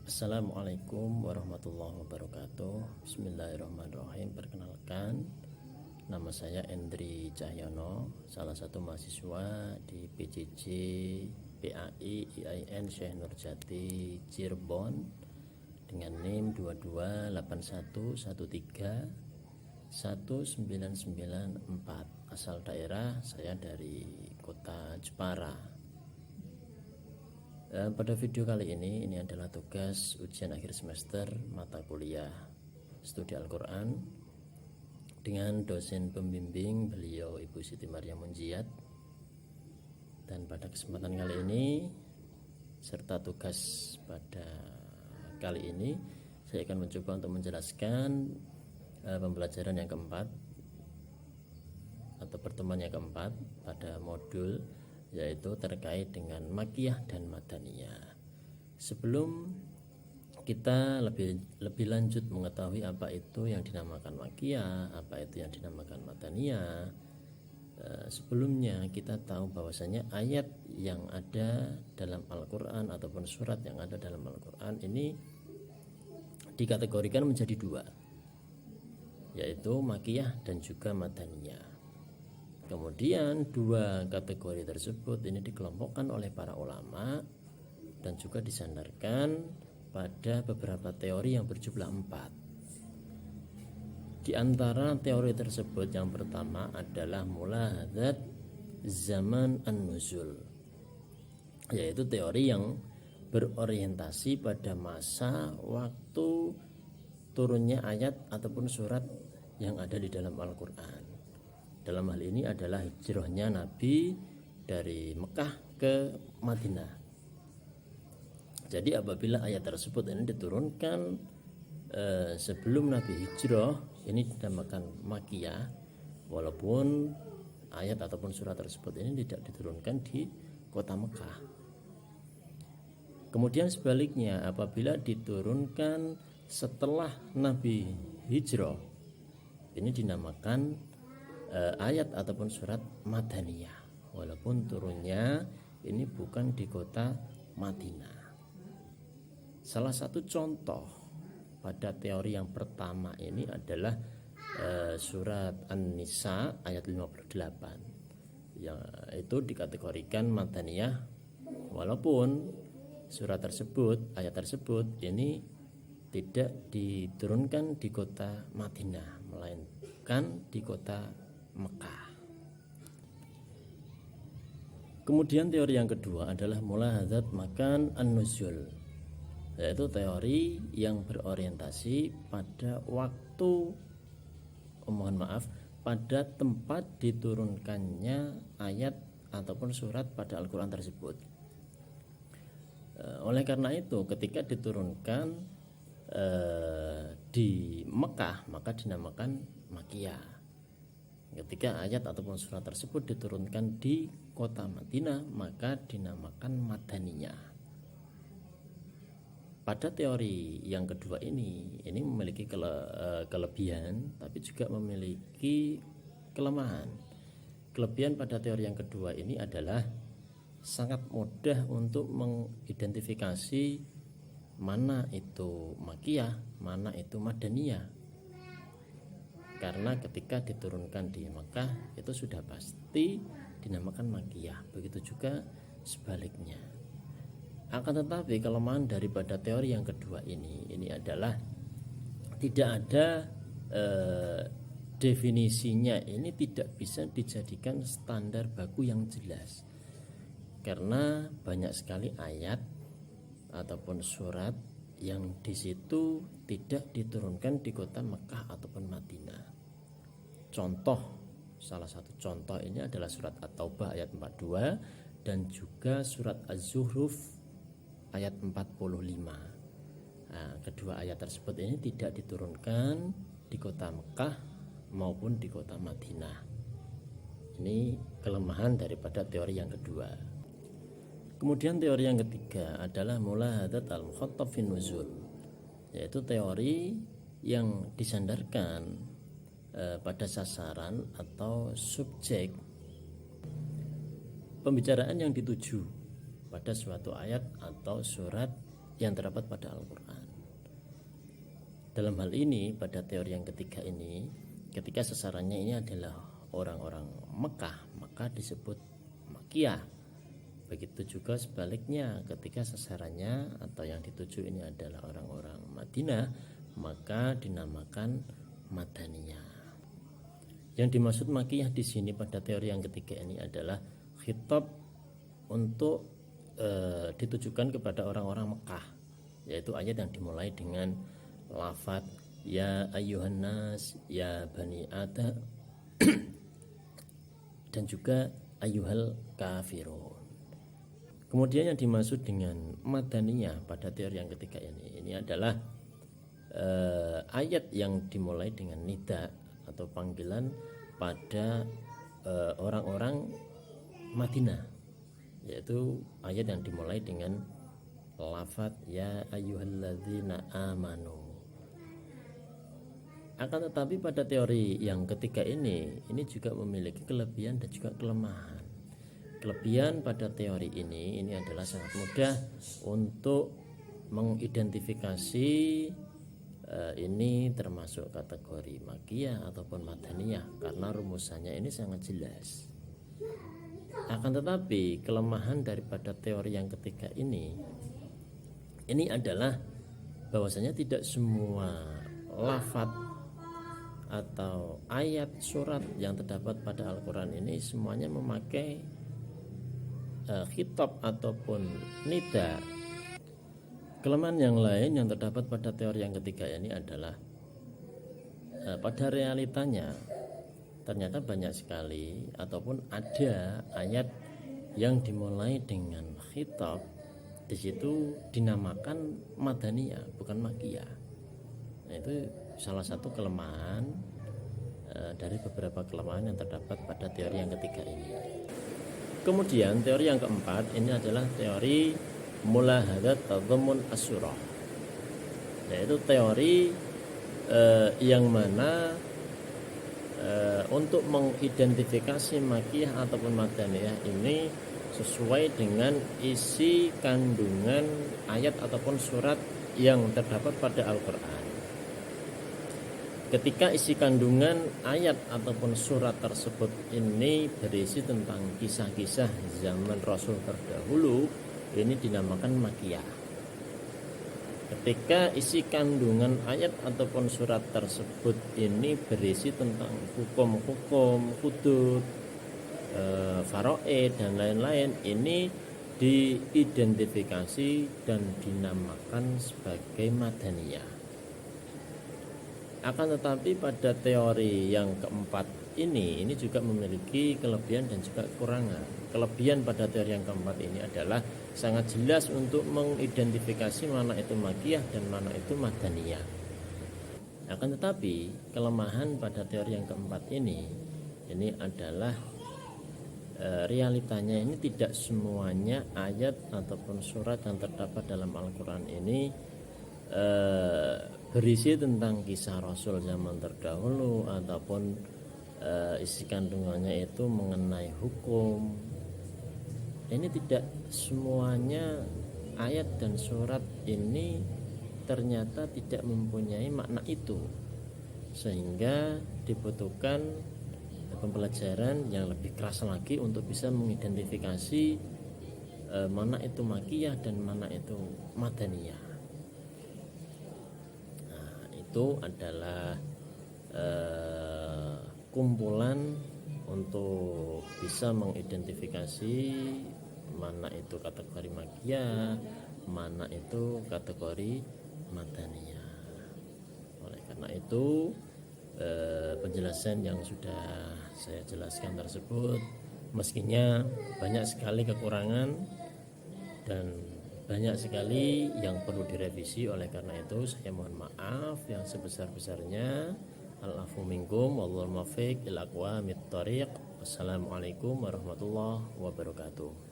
Assalamualaikum warahmatullahi wabarakatuh. Bismillahirrahmanirrahim. Perkenalkan, nama saya Endri Cahyono, salah satu mahasiswa di PJJ PAI IAIN Syekh Nurjati Cirebon dengan NIM 228131919994. Asal daerah saya dari kota Jepara. Pada video kali ini adalah tugas ujian akhir semester mata kuliah studi Al-Quran dengan dosen pembimbing beliau Ibu Siti Maryam Munjiat. Dan pada kesempatan kali ini serta tugas pada kali ini saya akan mencoba untuk menjelaskan pembelajaran yang keempat atau pertemuan yang keempat pada modul, yaitu terkait dengan makiyah dan madaniyah. Sebelum kita lebih lanjut mengetahui apa itu yang dinamakan makiyah, apa itu yang dinamakan madaniyah, sebelumnya kita tahu bahwasanya ayat yang ada dalam Al-Quran ataupun surat yang ada dalam Al-Quran ini dikategorikan menjadi dua, yaitu makiyah dan juga madaniyah. Kemudian dua kategori tersebut ini dikelompokkan oleh para ulama dan juga disandarkan pada beberapa teori yang berjumlah 4. Di antara teori tersebut yang pertama adalah mulahadzat zaman an-nuzul, yaitu teori yang berorientasi pada masa waktu turunnya ayat ataupun surat yang ada di dalam Al-Quran. Dalam hal ini adalah hijrahnya Nabi dari Mekah ke Madinah. Jadi apabila ayat tersebut ini diturunkan sebelum Nabi hijrah, ini dinamakan makiyah, walaupun ayat ataupun surat tersebut ini tidak diturunkan di kota Mekah. Kemudian sebaliknya, apabila diturunkan setelah Nabi hijrah, ini dinamakan ayat ataupun surat madaniyah, walaupun turunnya ini bukan di kota Madinah. Salah satu contoh pada teori yang pertama ini adalah surat An-Nisa ayat 58, yang itu dikategorikan madaniyah, walaupun surat tersebut, ayat tersebut ini tidak diturunkan di kota Madinah, melainkan di kota Mekah. Kemudian teori yang kedua adalah mulahadzat makan an-nuzul, yaitu teori yang berorientasi pada waktu, pada tempat diturunkannya ayat ataupun surat pada Al-Quran tersebut. Oleh karena itu, ketika diturunkan di Mekah maka dinamakan makiyah. Ketika ayat ataupun surat tersebut diturunkan di kota Madinah maka dinamakan madaniyah. Pada teori yang kedua ini memiliki kelebihan tapi juga memiliki kelemahan. Kelebihan pada teori yang kedua ini adalah sangat mudah untuk mengidentifikasi mana itu makiyah, mana itu madaniyah. Karena ketika diturunkan di Mekah itu sudah pasti dinamakan makiyah. Begitu juga sebaliknya. Akan tetapi kelemahan daripada teori yang kedua ini adalah tidak ada definisinya, ini tidak bisa dijadikan standar baku yang jelas. Karena banyak sekali ayat ataupun surat yang di situ tidak diturunkan di kota Mekah ataupun Madinah. Salah satu contoh ini adalah surat At-Taubah ayat 42 dan juga surat Az-Zuhruf ayat 45. Kedua ayat tersebut ini tidak diturunkan di kota Mekah maupun di kota Madinah. Ini kelemahan daripada teori yang kedua. Kemudian teori yang ketiga adalah mulahadzat al-mukhattab fin nuzul, yaitu teori yang disandarkan pada sasaran atau subjek pembicaraan yang dituju pada suatu ayat atau surat yang terdapat pada Al-Quran. Dalam hal ini, pada teori yang ketiga ini, ketika sasarannya ini adalah orang-orang Mekah, maka disebut Makkiyah. Begitu juga sebaliknya, ketika sasarannya atau yang dituju ini adalah orang-orang Madinah, maka dinamakan Madaniyah. Yang dimaksud Makkiyah di sini pada teori yang ketiga ini adalah khitab untuk ditujukan kepada orang-orang Mekah, yaitu ayat yang dimulai dengan lafaz ya ayyuhan nas, ya bani Adam dan juga ayyuhal kafirun. Kemudian yang dimaksud dengan Madaniyah pada teori yang ketiga ini adalah ayat yang dimulai dengan nida atau panggilan pada orang-orang Madinah, yaitu ayat yang dimulai dengan lafaz ya ayyuhalladzina amanu. Akan tetapi pada teori yang ketiga ini juga memiliki kelebihan dan juga kelemahan. Kelebihan pada teori ini adalah sangat mudah untuk mengidentifikasi ini termasuk kategori Makkiyah ataupun Madaniyah karena rumusannya ini sangat jelas. Akan tetapi kelemahan daripada teori yang ketiga ini adalah bahwasanya tidak semua lafaz atau ayat surat yang terdapat pada Al-Quran ini semuanya memakai khitab ataupun nida. Kelemahan yang lain yang terdapat pada teori yang ketiga ini adalah pada realitanya ternyata banyak sekali ataupun ada ayat yang dimulai dengan khitab, di situ dinamakan Madaniyah bukan Makkiyah. Nah, itu salah satu kelemahan dari beberapa kelemahan yang terdapat pada teori yang ketiga ini. Kemudian teori yang keempat ini adalah teori mulahadat tadammun as-surah, yaitu teori yang mana untuk mengidentifikasi Makkiyah ataupun Madaniyah ini sesuai dengan isi kandungan ayat ataupun surat yang terdapat pada Al-Quran. Ketika isi kandungan ayat ataupun surat tersebut ini berisi tentang kisah-kisah zaman Rasul terdahulu, ini dinamakan Makkiyah. Ketika isi kandungan ayat ataupun surat tersebut ini berisi tentang hukum-hukum, hudud, faraid dan lain-lain, ini diidentifikasi dan dinamakan sebagai Madaniyah. Akan tetapi pada teori yang keempat ini juga memiliki kelebihan dan juga kekurangan. Kelebihan pada teori yang keempat ini adalah sangat jelas untuk mengidentifikasi mana itu Makkiyah dan mana itu Madaniyah. Akan tetapi kelemahan pada teori yang keempat ini adalah realitanya ini tidak semuanya ayat ataupun surat yang terdapat dalam Al-Quran ini berisi tentang kisah Rasul zaman terdahulu ataupun isi kandungannya itu mengenai hukum. Ini tidak semuanya ayat dan surat ini ternyata tidak mempunyai makna itu, sehingga dibutuhkan pembelajaran yang lebih keras lagi untuk bisa mengidentifikasi mana itu Makkiyah dan mana itu Madaniyah. Itu adalah kumpulan untuk bisa mengidentifikasi mana itu kategori Makkiyah, mana itu kategori Madaniyah. Oleh karena itu penjelasan yang sudah saya jelaskan tersebut meskinya banyak sekali kekurangan dan banyak sekali yang perlu direvisi. Oleh karena itu saya mohon maaf yang sebesar-besarnya. Al-afu minkum wallahul muwaffiq ila aqwamit thoriq. Wassalamualaikum warahmatullahi wabarakatuh.